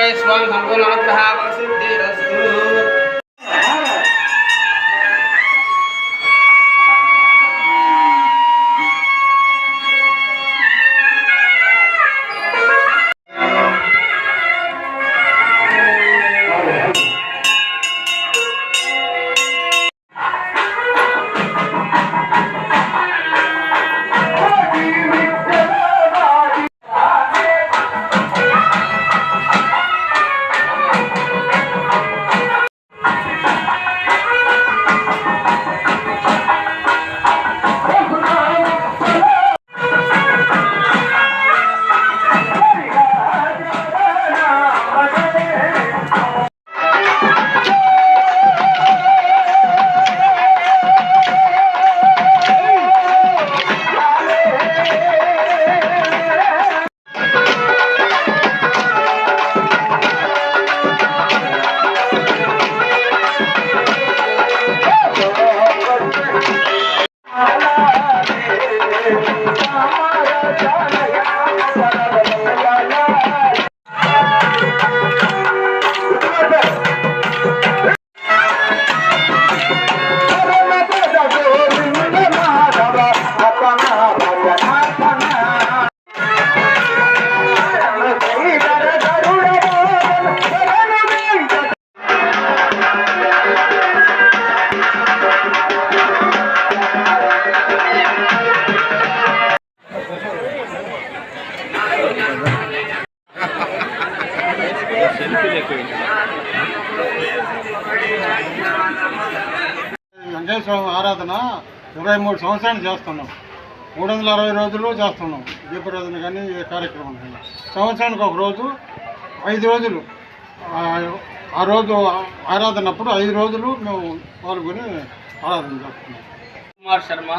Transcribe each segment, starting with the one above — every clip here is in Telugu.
వెంకయ్య స్వామి సంపూర్ణ అనుగ్రహ సిద్ధిరస్తు. వెంకయ్య స్వామి ఆరాధన 23 సంవత్సరాలు చేస్తున్నాం. 360 రోజులు చేస్తున్నాం. దీపారాధన కానీ ఏ కార్యక్రమం కానీ సంవత్సరానికి ఒక రోజు 5 రోజులు ఆ రోజు ఆరాధనప్పుడు 5 రోజులు మేము పాల్గొని ఆరాధన చేస్తున్నాం. కుమార్ శర్మ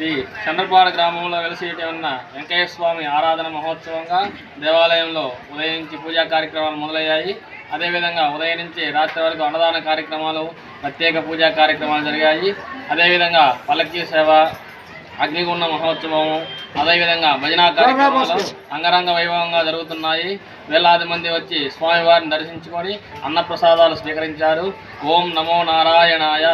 ఈ చంద్రపాడ గ్రామంలో వెలిసి ఉన్న వెంకయ్య స్వామి ఆరాధన మహోత్సవంగా దేవాలయంలో ఉదయం నుంచి పూజా కార్యక్రమాలు మొదలయ్యాయి. అదేవిధంగా ఉదయం నుంచి రాత్రి వరకు అన్నదాన కార్యక్రమాలు, ప్రత్యేక పూజా కార్యక్రమాలు జరిగాయి. అదేవిధంగా పల్లకీ సేవ, అగ్నిగుండ మహోత్సవము, అదేవిధంగా భజనా కార్యక్రమాలు అంగరంగ వైభవంగా జరుగుతున్నాయి. వేలాది మంది వచ్చి స్వామివారిని దర్శించుకొని అన్నప్రసాదాలు స్వీకరించారు. ఓం నమో నారాయణాయ.